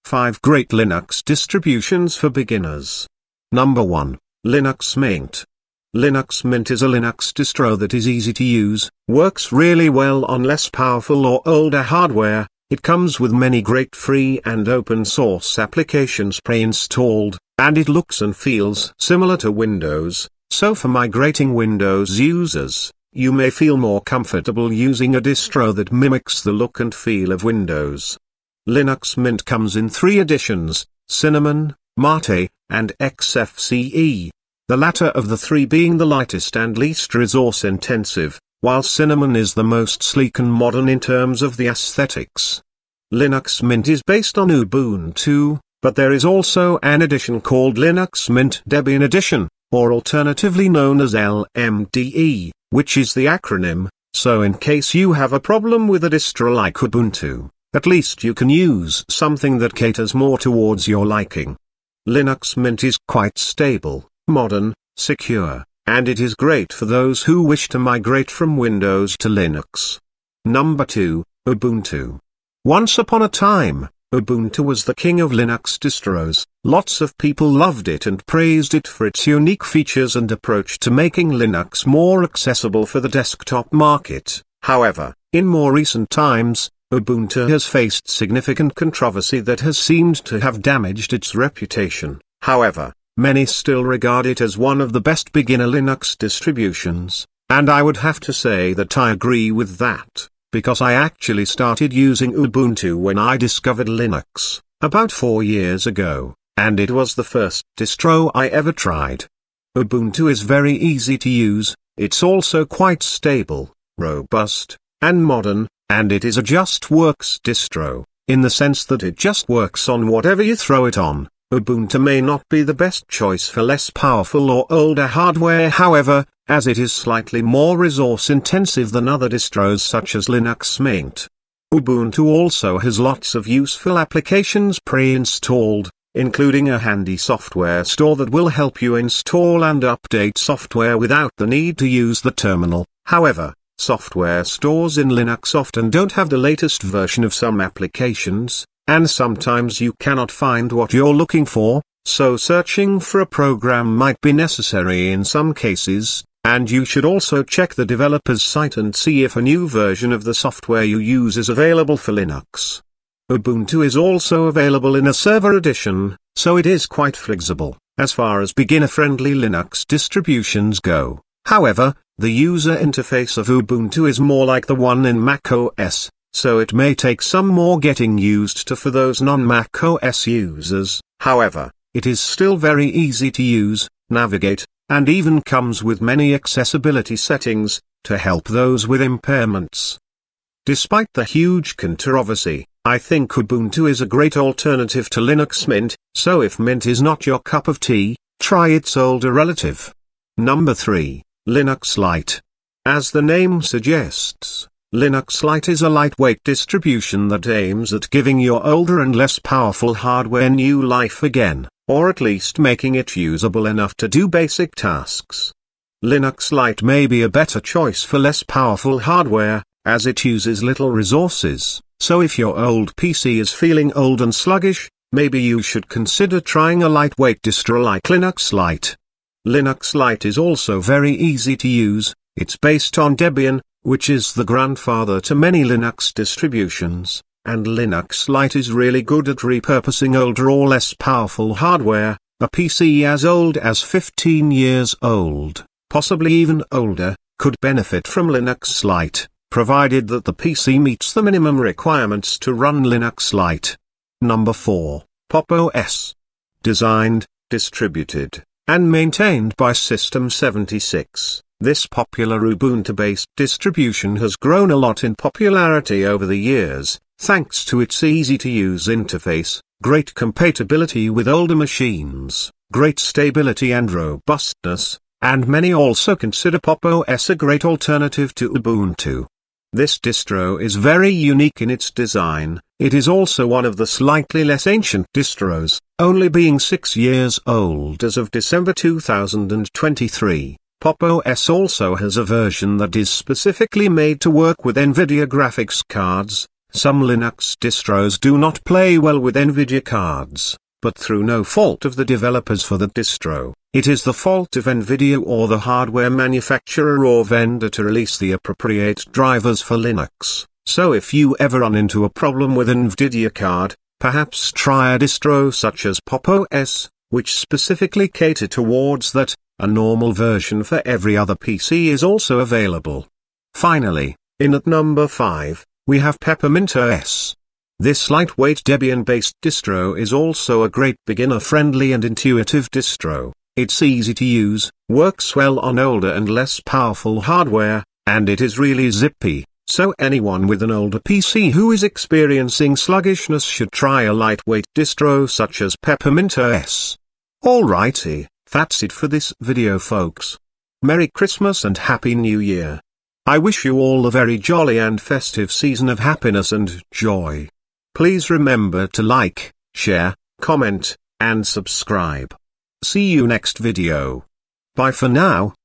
5 Great Linux Distributions for Beginners. Number 1. Linux Mint. Linux Mint is a Linux distro that is easy to use, works really well on less powerful or older hardware. It comes with many great free and open source applications pre-installed, and it looks and feels similar to Windows, so for migrating Windows users, you may feel more comfortable using a distro that mimics the look and feel of Windows. Linux Mint comes in 3 editions, Cinnamon, Mate, and XFCE, the latter of the 3 being the lightest and least resource-intensive, while Cinnamon is the most sleek and modern in terms of the aesthetics. Linux Mint is based on Ubuntu, but there is also an edition called Linux Mint Debian Edition, or alternatively known as LMDE, which is the acronym, so in case you have a problem with a distro like Ubuntu, at least you can use something that caters more towards your liking. Linux Mint is quite stable, modern, secure, and it is great for those who wish to migrate from Windows to Linux. Number 2, Ubuntu. Once upon a time, Ubuntu was the king of Linux distros. Lots of people loved it and praised it for its unique features and approach to making Linux more accessible for the desktop market. However, in more recent times, Ubuntu has faced significant controversy that has seemed to have damaged its reputation. However, many still regard it as one of the best beginner Linux distributions, and I would have to say that I agree with that, because I actually started using Ubuntu when I discovered Linux, about 4 years ago, and it was the first distro I ever tried. Ubuntu is very easy to use, it's also quite stable, robust, and modern, and it is a just works distro, in the sense that it just works on whatever you throw it on. Ubuntu may not be the best choice for less powerful or older hardware, however, as it is slightly more resource-intensive than other distros such as Linux Mint. Ubuntu also has lots of useful applications pre-installed, including a handy software store that will help you install and update software without the need to use the terminal. However, software stores in Linux often don't have the latest version of some applications, and sometimes you cannot find what you're looking for, so searching for a program might be necessary in some cases, and you should also check the developer's site and see if a new version of the software you use is available for Linux. Ubuntu is also available in a server edition, so it is quite flexible, as far as beginner-friendly Linux distributions go. However, the user interface of Ubuntu is more like the one in macOS, so it may take some more getting used to for those non-macOS users. However, it is still very easy to use, navigate, and even comes with many accessibility settings, to help those with impairments. Despite the huge controversy, I think Ubuntu is a great alternative to Linux Mint, so if Mint is not your cup of tea, try its older relative. Number 3, Linux Lite. As the name suggests, Linux Lite is a lightweight distribution that aims at giving your older and less powerful hardware new life again, or at least making it usable enough to do basic tasks. Linux Lite may be a better choice for less powerful hardware, as it uses little resources, so if your old PC is feeling old and sluggish, maybe you should consider trying a lightweight distro like Linux Lite. Linux Lite is also very easy to use. It's based on Debian, which is the grandfather to many Linux distributions, and Linux Lite is really good at repurposing older or less powerful hardware. A PC as old as 15 years old, possibly even older, could benefit from Linux Lite, provided that the PC meets the minimum requirements to run Linux Lite. Number 4, PooS. Designed, distributed, and maintained by System76. This popular Ubuntu-based distribution has grown a lot in popularity over the years, thanks to its easy-to-use interface, great compatibility with older machines, great stability and robustness, and many also consider PooS a great alternative to Ubuntu. This distro is very unique in its design. It is also one of the slightly less ancient distros, only being 6 years old as of December 2023. PooS also has a version that is specifically made to work with NVIDIA graphics cards, Some Linux distros do not play well with NVIDIA cards, but through no fault of the developers for that distro, it is the fault of NVIDIA or the hardware manufacturer or vendor to release the appropriate drivers for Linux. So if you ever run into a problem with an NVIDIA card, perhaps try a distro such as PooS, which specifically cater towards that. A normal version for every other PC is also available. Finally, in at number 5, we have Peppermint OS. This lightweight Debian-based distro is also a great beginner-friendly and intuitive distro. It's easy to use, works well on older and less powerful hardware, and it is really zippy, so anyone with an older PC who is experiencing sluggishness should try a lightweight distro such as Peppermint OS. Alrighty. That's it for this video, folks. Merry Christmas and Happy New Year. I wish you all a very jolly and festive season of happiness and joy. Please remember to like, share, comment, and subscribe. See you next video. Bye for now.